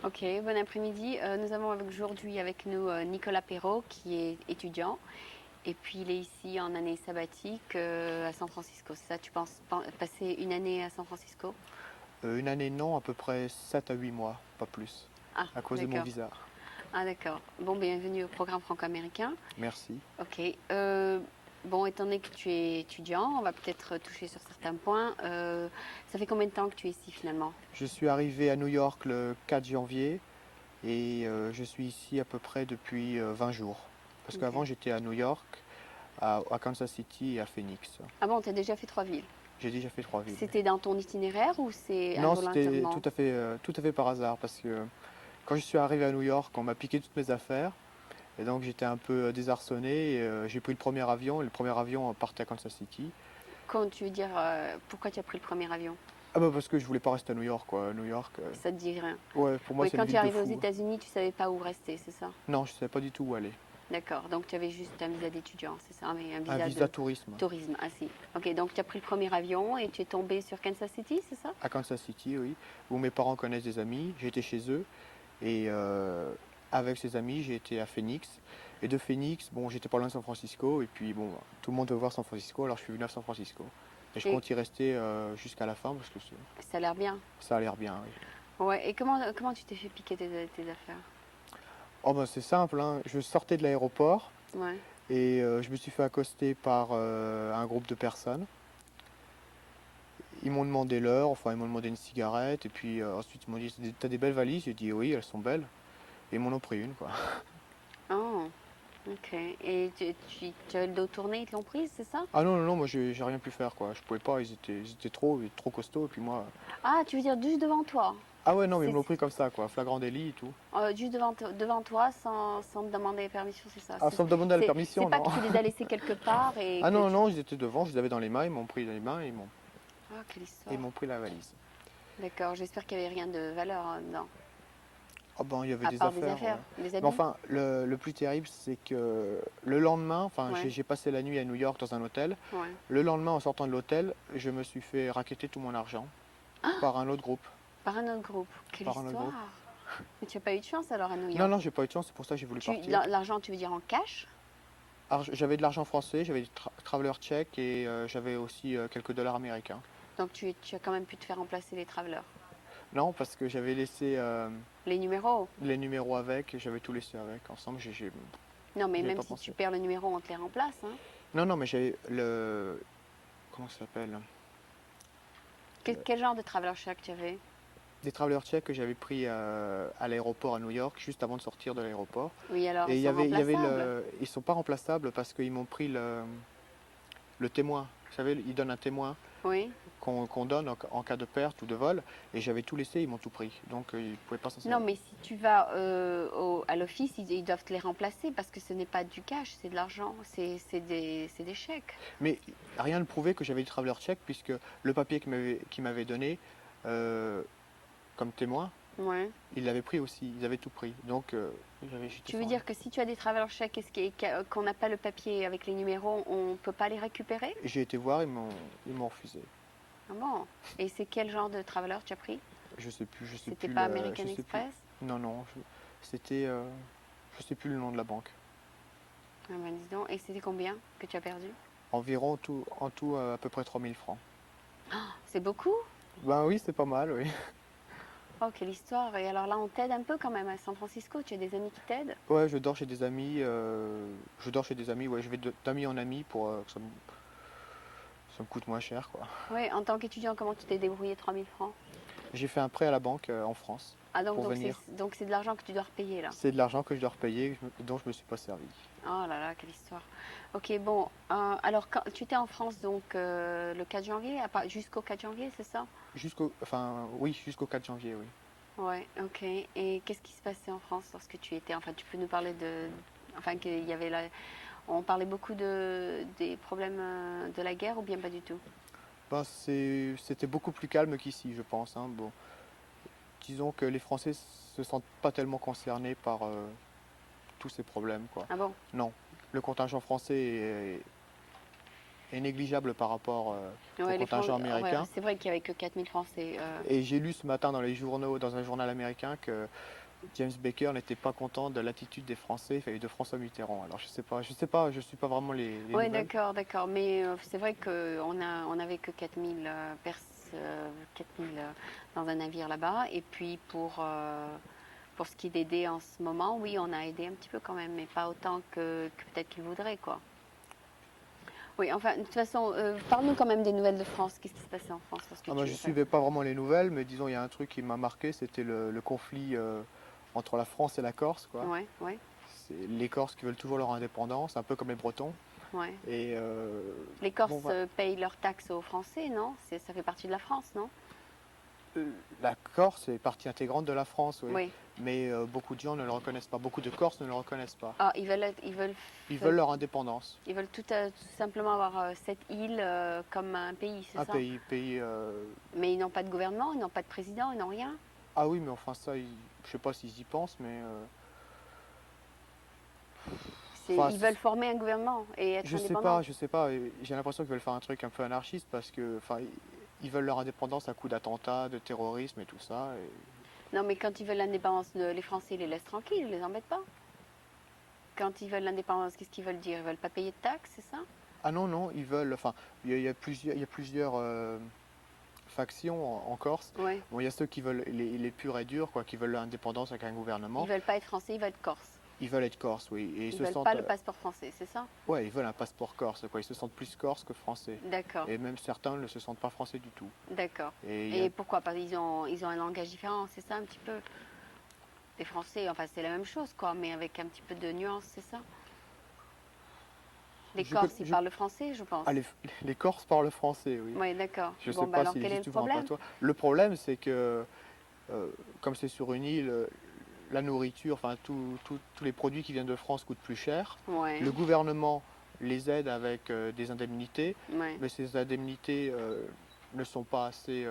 Ok, bon après-midi. Nous avons aujourd'hui avec nous Nicolas Perrault qui est étudiant et puis il est ici en année sabbatique à San Francisco. C'est ça, tu penses passer une année à San Francisco? Une année non, à peu près 7 à 8 mois, pas plus, Ah, à cause de mon d'accord. visa. Ah, d'accord. Bon, bienvenue au programme franco-américain. Merci. Ok. Bon, étant donné que tu es étudiant, on va peut-être toucher sur certains points. Ça fait combien de temps que tu es ici finalement? Je suis arrivé à New York le 4 janvier et je suis ici à peu près depuis 20 jours. Parce Ok. qu'avant j'étais à New York, à Kansas City et à Phoenix. Ah bon, tu as déjà fait 3 villes. J'ai déjà fait 3 villes. C'était dans ton itinéraire ou c'est Non, c'était involontairement? tout à fait par hasard parce que quand je suis arrivé à New York, on m'a piqué toutes mes affaires et donc j'étais un peu désarçonné. Et, j'ai pris le premier avion et le premier avion partait à Kansas City. Quand tu veux dire pourquoi tu as pris le premier avion? Ah bah parce que je voulais pas rester à New York quoi. New York, Ça te dit rien. ouais, pour moi Oui, c'est une quand tu es ville de arrivé aux fous. États-Unis, tu savais pas où rester, c'est ça? Non, je savais pas du tout où aller. D'accord. Donc tu avais juste un visa d'étudiant, c'est ça? Mais un Un visa visa de tourisme tourisme. Ah si. Ok, donc tu as pris le premier avion et tu es tombé sur Kansas City, c'est ça? à Kansas City, oui, où mes parents connaissent des amis. J'ai été chez eux et avec ces amis, j'ai été à Phoenix. Et de Phoenix, bon, j'étais pas loin de San Francisco et puis bon, tout le monde veut voir San Francisco, alors je suis venu à San Francisco. Et je Et compte y rester jusqu'à la fin parce que ça a l'air bien. ça a l'air bien. Oui. Ouais. Et comment tu t'es fait piquer tes affaires? Oh ben c'est simple, hein. Je sortais de l'aéroport Ouais. et je me suis fait accoster par un groupe de personnes. Ils m'ont demandé l'heure, enfin ils m'ont demandé une cigarette et puis ensuite ils m'ont dit t'as des belles valises, j'ai dit oui elles sont belles et ils m'en ont pris une quoi. Oh, ok. Et tu avais le dos tourné, ils te l'ont prise, c'est ça? Ah non non non moi j'ai rien pu faire quoi, je pouvais pas, ils étaient trop costauds et puis moi. Ah, tu veux dire juste devant toi? Ah ouais non mais ils C'est me l'ont pris comme ça quoi, flagrant délit et tout. juste devant toi sans te demander permission, c'est ça? Ah sans me demander la C'est permission pas non. que tu les as laissés quelque part et Ah que non tu... non ils étaient devant, je les avais dans les mains, ils m'ont pris dans les mains et Ah, quelle ils histoire. m'ont pris la valise. D'accord, j'espère qu'il n'y avait rien de valeur dedans. Ah ben il y avait À des part des affaires. affaires, des Mais habits. enfin le plus terrible c'est que le lendemain, enfin Ouais, j'ai passé la nuit à New York dans un hôtel. ouais. Le lendemain en sortant de l'hôtel, je me suis fait racketter tout mon argent par un autre groupe. Par un autre groupe. Quelle Par un autre groupe. histoire. Mais tu n'as pas eu de chance alors à New Non, York. non, j'ai pas eu de chance, c'est pour ça que j'ai voulu partir. L'argent, tu veux dire en cash? Alors, j'avais de l'argent français, j'avais du traveler check et j'avais aussi quelques dollars américains. Donc tu as quand même pu te faire remplacer les travelers. Non, parce que j'avais laissé Les numéros? les numéros avec, j'avais tout laissé avec. Ensemble, Non, mais j'avais même pas si tu pensé. perds le numéro, on te les remplace, hein. Non, non, mais j'avais le. Comment ça s'appelle? Quel genre de traveler check tu avais? Des traveler check que j'avais pris à l'aéroport à New York, juste avant de sortir de l'aéroport. Oui, alors Et ils sont il y avait remplaçables. ils sont pas remplaçables parce qu'ils m'ont pris le témoin. Vous savez, ils donnent un témoin Oui. qu'on donne en cas de perte ou de vol. Et j'avais tout laissé, ils m'ont tout pris. Donc ils ne pouvaient pas s'en Non, servir. mais si tu vas à l'office, ils doivent te les remplacer parce que ce n'est pas du cash, c'est de l'argent, c'est des chèques. Mais rien ne prouvait que j'avais du traveler check puisque le papier qu'ils m'avaient donné euh, comme témoin, Ouais. ils l'avaient pris aussi. Ils avaient tout pris. Donc j'étais Tu veux sans rien. dire que si tu as des traveler chèques qu'on n'a pas le papier avec les numéros, on ne peut pas les récupérer? Et j'ai été voir, ils m'ont refusé. Ah bon? Et c'est quel genre de traveler tu as pris? Je sais C'était plus pas American je sais plus. Express? Non, non, c'était, je sais plus le nom de la banque. Ah ben dis donc. Et c'était combien que tu as perdu? Environ en tout à peu près 3000 francs. C'est beaucoup? Ben oui, c'est pas mal, oui. Oh, quelle histoire. Et alors là, on t'aide un peu quand même à San Francisco. Tu as des amis qui t'aident? Ouais, je dors chez des amis. Je dors chez des amis. Ouais, je vais d'ami en ami pour que ça me coûte moins cher, quoi. Oui, en tant qu'étudiant, comment tu t'es débrouillé 3000 francs? J'ai fait un prêt à la banque en France Ah pour venir. donc c'est de l'argent que tu dois repayer là. C'est de l'argent que je dois repayer, dont je me suis pas servi. Oh là là, quelle histoire. Ok, bon, alors quand tu étais en France donc le 4 janvier, jusqu'au 4 janvier, c'est ça? Enfin, oui, jusqu'au 4 janvier, oui. Ouais, ok. Et qu'est-ce qui se passait en France lorsque tu étais? Enfin, tu peux nous parler enfin qu'il y avait on parlait beaucoup des problèmes de la guerre ou bien pas du tout? Ben, c'était beaucoup plus calme qu'ici, je pense, hein. Bon, disons que les Français se sentent pas tellement concernés par tous ces problèmes, quoi. Ah bon? Non, le contingent français est négligeable par rapport au Ouais, contingent ouais, américain. c'est vrai qu'il n'y avait que 4000 Français. Et j'ai lu ce matin dans les journaux, dans un journal américain, que James Baker n'était pas content de l'attitude des Français et de François Mitterrand. Alors je sais pas, je suis pas vraiment les Oui, nouvelles. d'accord, d'accord. Mais c'est vrai on avait que 4000 4000 dans un navire là-bas. Et puis pour ce qui est d'aider en ce moment, oui, on a aidé un petit peu quand même, mais pas autant que peut-être qu'ils voudraient, quoi. Oui, enfin, de toute façon, parle-nous quand même des nouvelles de France. Qu'est-ce qui se passait en France lorsque Ah, moi tu je es passé? suivais pas vraiment les nouvelles, mais disons il y a un truc qui m'a marqué, c'était le conflit entre la France et la Corse, quoi. Ouais, ouais, C'est les Corses qui veulent toujours leur indépendance, un peu comme les Bretons. ouais. Et Les bon, Corses voilà. payent leurs taxes aux Français, non? Ça fait partie de la France, non? La Corse est partie intégrante de la France, oui. Oui. Mais beaucoup de gens ne le reconnaissent pas. Beaucoup de Corses ne le reconnaissent pas. Ah, Ils veulent leur indépendance. ils veulent tout simplement avoir cette île comme un pays, c'est Un ça? pays. Mais ils n'ont pas de gouvernement, ils n'ont pas de président, ils n'ont rien. Ah oui, mais enfin ça, je sais pas s'ils y pensent, mais enfin, Ils veulent former un gouvernement et être indépendants. je sais pas. J'ai l'impression qu'ils veulent faire un truc un peu anarchiste parce que, enfin, ils veulent leur indépendance à coup d'attentats, de terrorisme et tout ça. Non, mais quand ils veulent l'indépendance, les Français ils les laissent tranquilles, ils les embêtent pas. Quand ils veulent l'indépendance, qu'est-ce qu'ils veulent dire? Ils veulent pas payer de taxes, c'est ça? Ah non, non, ils veulent. Enfin, il y a plusieurs factions en Corse. Ouais. Bon, il y a ceux qui veulent les purs et durs, quoi, qui veulent l'indépendance avec un Ils gouvernement. veulent pas être Français, ils veulent être Corse. Ils veulent être Corse, oui, et ils Ils se veulent sentent, pas le passeport français, c'est ça? ouais, ils veulent un passeport corse, quoi. Ils se sentent plus corse que français. D'accord, Et même certains ne se sentent pas français du tout. d'accord. Et il y a, Et pourquoi? Parce qu'ils ont un langage différent, c'est ça un petit peu? Les Français, enfin c'est la même chose quoi, mais avec un petit peu de nuance, c'est ça? Les je, connais- Corses, ils parlent le français, je pense. ah, les Corses parlent français, oui. Oui, d'accord. Je Bon, sais bah pas alors s'il quel est existe le toujours un problème? patois. Le problème, c'est que comme c'est sur une île, la nourriture, enfin tous les produits qui viennent de France coûtent plus cher. Ouais, Le gouvernement les aide avec des indemnités, ouais. mais ces indemnités ne sont pas assez,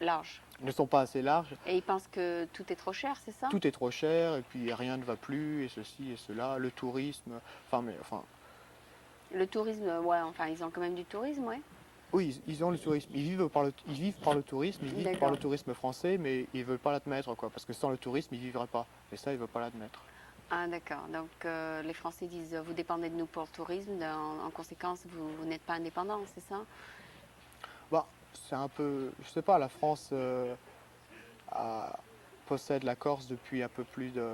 Large. ne sont pas assez larges. Et ils pensent que tout est trop cher, c'est ça? Tout est trop cher et puis rien ne va plus et ceci et cela. Le tourisme, enfin, Le tourisme, ouais, enfin ils ont quand même du tourisme, ouais. oui, ils ont le tourisme. Ils vivent par le tourisme, ils vivent par D'accord. le tourisme français, mais ils veulent pas l'admettre, quoi, parce que sans le tourisme, ils vivraient pas. Et ça, ils veulent pas l'admettre. Ah d'accord. Donc les Français disent vous dépendez de nous pour le tourisme, en conséquence vous n'êtes pas indépendant, c'est ça? Bah, c'est un peu, je sais pas, la France possède la Corse depuis un peu plus de,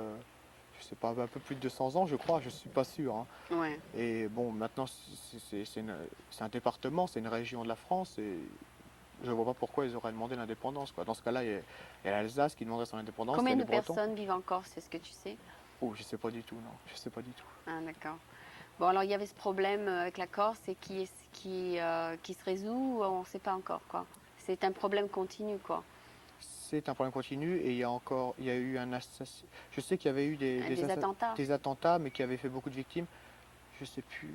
je sais pas, un peu plus de 200 ans, je crois, je suis pas sûr, hein. Ouais. Et bon, maintenant, c'est un département, c'est une région de la France, et je vois pas pourquoi ils auraient demandé l'indépendance, quoi. Dans ce cas-là, il y a l'Alsace qui demanderait son indépendance, il y Combien a de les Bretons. personnes vivent en Corse, est-ce que tu sais? Oh, je sais pas du tout, non, je sais pas du tout. Ah d'accord. Bon alors il y avait ce problème avec la Corse et qui se résout, on ne sait pas encore quoi. C'est un problème continu quoi. C'est un problème continu et il y a eu un assassinat. Je sais qu'il y avait eu Des attentats. des attentats, mais qui avaient fait beaucoup de victimes. Je sais plus.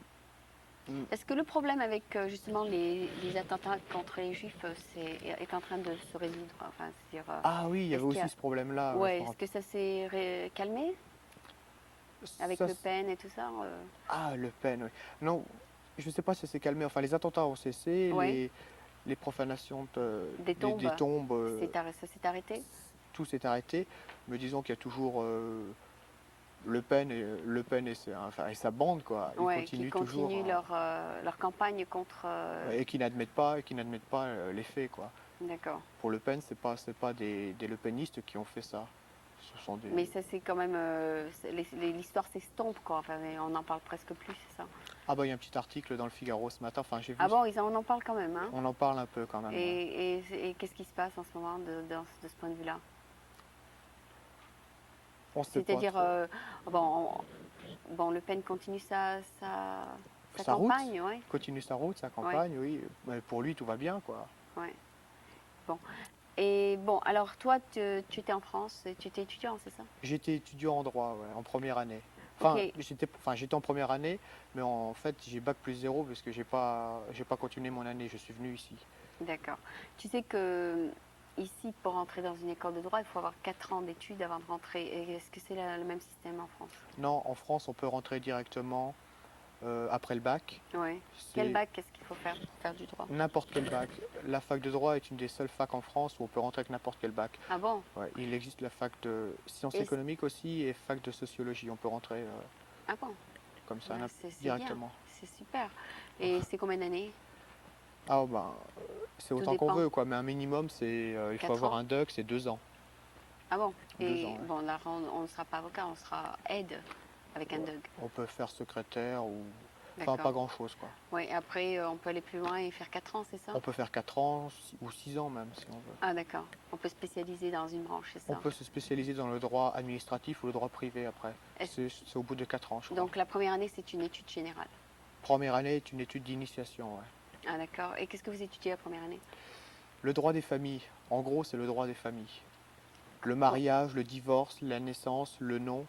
Hmm. Est-ce que le problème avec justement les attentats contre les Juifs est en train de se résoudre? Enfin, c'est-à-dire, Ah oui, il y avait est-ce qu'il y aussi a... ce problème-là. Ouais, je Ouais, me est-ce que rappelle. ça s'est calmé avec Ça, Le Pen et tout ça? ah, Le Pen, oui. Non, je sais pas si ça s'est calmé. Enfin, les attentats ont cessé, Ouais, les profanations des tombes, des tombes, ça s'est arrêté? tout s'est arrêté. Mais disons qu'il y a toujours Le Pen enfin, et sa bande, quoi. Ils Ouais, qui continuent toujours continuent leur campagne contre... et qui n'admettent pas les faits, quoi. D'accord. Pour Le Pen, c'est pas des Le Penistes qui ont fait ça. Ce sont des... Mais ça, c'est quand même. L'histoire s'estompe, quoi. Enfin, on n'en parle presque plus, c'est ça. Ah bah il y a un petit article dans le Figaro ce matin. Enfin j'ai vu, Ah bon, on en parle quand même, hein. on en parle un peu quand même. Ouais. Et qu'est-ce qui se passe en ce moment de ce point de vue-là? On sait pas C'est-à-dire, trop. bon, bon, Le Pen continue sa Sa route, campagne, ouais. continue sa route, sa Ouais, campagne, oui. Mais pour lui tout va bien, quoi. ouais. Bon. Et bon, alors toi, tu étais en France, et tu étais étudiant, c'est ça? J'étais étudiant en droit, ouais, en première année. Ok, J'étais en première année, mais en fait j'ai bac plus zéro parce que j'ai pas continué mon année. Je suis venu ici. d'accord. Tu sais que ici, pour rentrer dans une école de droit, il faut avoir 4 ans d'études avant de rentrer. Et est-ce que c'est le même système en France? Non, en France on peut rentrer directement après le bac. Oui. Quel C'est bac, qu'est-ce qu'il faut faire pour faire du droit? n'importe quel bac. La fac de droit est une des seules facs en France où on peut rentrer avec n'importe quel bac. Ah bon? Ouais, il existe la fac de sciences Et économiques aussi et fac de sociologie. On peut rentrer ah bon? comme ça Ouais, c'est bien, directement. c'est super. Et c'est combien d'années? Ah ben, c'est Tout autant qu'on dépend. veut quoi, mais un minimum c'est il faut 4 avoir ans? un DUC, c'est 2 ans. Ah bon? 2 ans, Et ouais. bon, là, on ne sera pas avocat, on sera aide avec un Ouais. DUG. On peut faire secrétaire ou enfin pas D'accord. grand chose quoi. Oui, après, on peut aller plus loin et faire 4 ans, c'est ça? On peut faire 4 ans ou 6 ans même si on veut. Ah d'accord. On peut spécialiser dans une branche, c'est On ça? peut se spécialiser dans le droit administratif ou le droit privé après. Est-ce- C'est au bout de 4 ans je crois. Donc la première année, c'est une étude générale. Première année est une étude d'initiation, ouais. Ah d'accord. Et qu'est-ce que vous étudiez la première année? Le droit des familles, en gros c'est le droit des familles. Le Oh. mariage, le divorce, la naissance, le nom,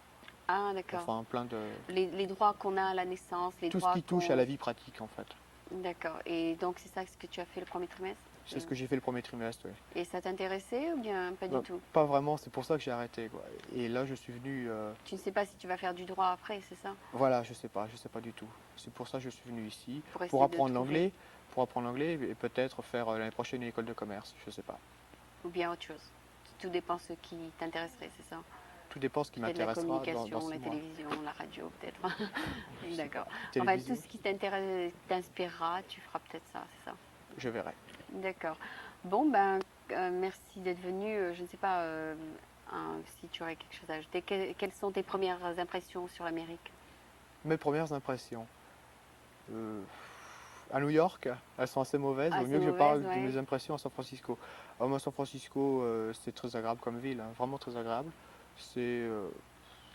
Ah d'accord. enfin plein de... Les droits qu'on a à la naissance, les Tout ce droits qui touche à la vie pratique en fait. D'accord. Et donc c'est ça ce que tu as fait le premier trimestre? C'est ce que j'ai fait le premier trimestre, oui. Et ça t'intéressait ou bien pas du Bah, tout? pas vraiment, c'est pour ça que j'ai arrêté quoi. Et là je suis venu... Tu ne sais pas si tu vas faire du droit après, c'est ça? Voilà, je sais pas du tout. C'est pour ça que je suis venu ici, Pour essayer pour de apprendre trouver. l'anglais, et peut-être faire l'année prochaine une école de commerce, je sais pas. Ou bien autre chose? Tout dépend ce qui t'intéresserait, c'est ça? Tout dépend ce qui Peut-être la m'intéressera dans communication, 6 la mois. télévision, la radio, peut-être. D'accord. Enfin, Télévision, tout ce qui t'inspirera, tu feras peut-être ça, c'est ça? je verrai. D'accord. Bon, ben, merci d'être venu. Je ne sais pas si tu aurais quelque chose à ajouter. Quelles sont tes premières impressions sur l'Amérique? Mes premières impressions. Euh, à New York, elles sont assez mauvaises. Il Ah, vaut c'est mieux que je mauvaise, parle de ouais. mes impressions à San Francisco. Alors, moi, San Francisco, c'est très agréable comme ville, hein, vraiment très agréable. C'est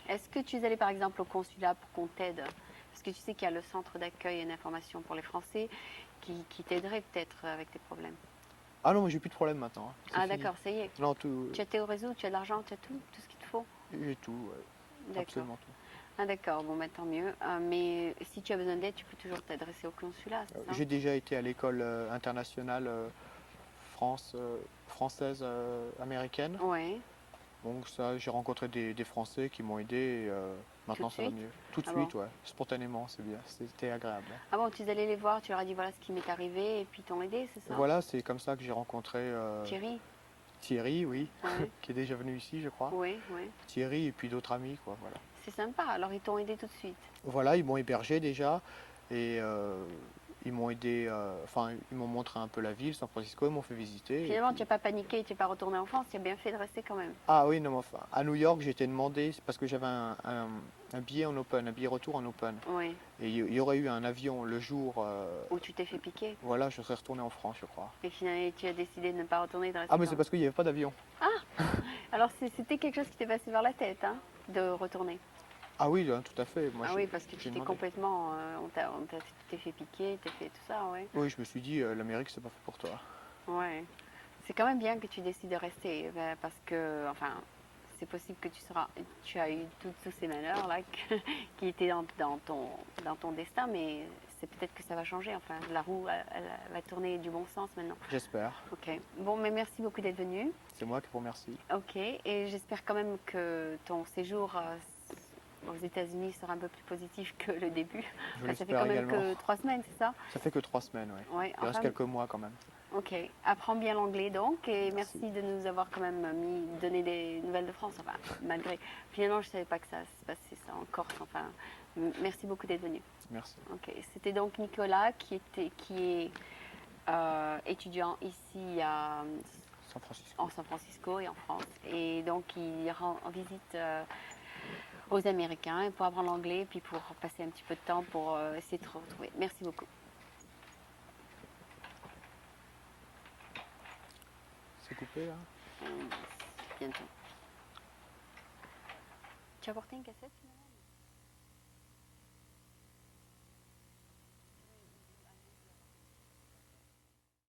Est-ce que tu es allé par exemple au consulat pour qu'on t'aide? Parce que tu sais qu'il y a le centre d'accueil et d'information pour les Français qui t'aiderait peut-être avec tes problèmes. Ah non, mais j'ai plus de problème maintenant, hein. C'est Ah fini. d'accord, ça y est. Non, tout, Tu as tes réseaux, tu as de l'argent, tu as tout ce qu'il te faut? j'ai tout, ouais, D'accord. absolument tout. Ah d'accord, bon bah tant mieux. Mais si tu as besoin d'aide, tu peux toujours t'adresser au consulat, c'est ça? J'ai déjà été à l'école internationale française américaine. Ouais. Donc ça, j'ai rencontré des Français qui m'ont aidé et maintenant de ça va suite? mieux. Tout de Ah suite, bon? ouais, spontanément, c'est bien, c'était agréable, hein. Ah bon, tu es allé les voir, tu leur as dit voilà ce qui m'est arrivé et puis ils t'ont aidé, c'est ça? Voilà, c'est comme ça que j'ai rencontré Thierry? Thierry, oui, Ouais. qui est déjà venu ici, je crois. Oui, oui. Thierry et puis d'autres amis, quoi, voilà. C'est sympa, alors ils t'ont aidé tout de suite. Voilà, ils m'ont hébergé déjà et ils m'ont aidé, enfin, ils m'ont montré un peu la ville, San Francisco, ils m'ont fait visiter. Finalement, tu n'as pas paniqué, tu n'es pas retourné en France, tu as bien fait de rester quand même. Ah oui, non, mais enfin, à New York, j'ai été demandé, c'est parce que j'avais un billet en open, un billet retour en open. Oui. Et il y aurait eu un avion le jour, Où tu t'es fait piquer. voilà, je serais retourné en France, je crois. Et finalement, tu as décidé de ne pas retourner, de rester Ah, mais c'est parce qu'il n'y avait pas d'avion. Alors, c'était quelque chose qui t'est passé par la tête, hein, de retourner. Ah oui, hein, tout à fait. Moi, Ah oui, parce que j'ai tu t'es demandé. complètement... tu t'es fait piquer, tu fait tout ça, ouais. Oui, je me suis dit, l'Amérique, c'est pas fait pour toi. Ouais. C'est quand même bien que tu décides de rester, parce que, enfin, c'est possible que tu as eu tous ces malheurs là qui étaient dans ton destin, mais c'est peut-être que ça va changer. Enfin, la roue, elle va tourner du bon sens maintenant. J'espère. Ok. Bon, mais merci beaucoup d'être venu. C'est moi qui vous remercie. Ok. Et j'espère quand même que ton séjour aux États-Unis sera un peu plus positif que le début. Je Ça fait l'espère quand même également. que 3 semaines, c'est ça? Ça fait que 3 semaines, oui. Ouais. Il reste quelques mois quand même. Ok, apprends bien l'anglais donc et Merci. merci de nous avoir quand même donné des nouvelles de France, enfin malgré. Finalement je ne savais pas que ça se passait ça en Corse, enfin merci beaucoup d'être venu. Merci. Ok, c'était donc Nicolas qui est étudiant ici San Francisco. en San Francisco et en France et donc il rend visite aux Américains pour apprendre l'anglais puis pour passer un petit peu de temps pour essayer de se retrouver. Merci beaucoup. C'est coupé là? Bientôt. Tu as apporté une cassette finalement?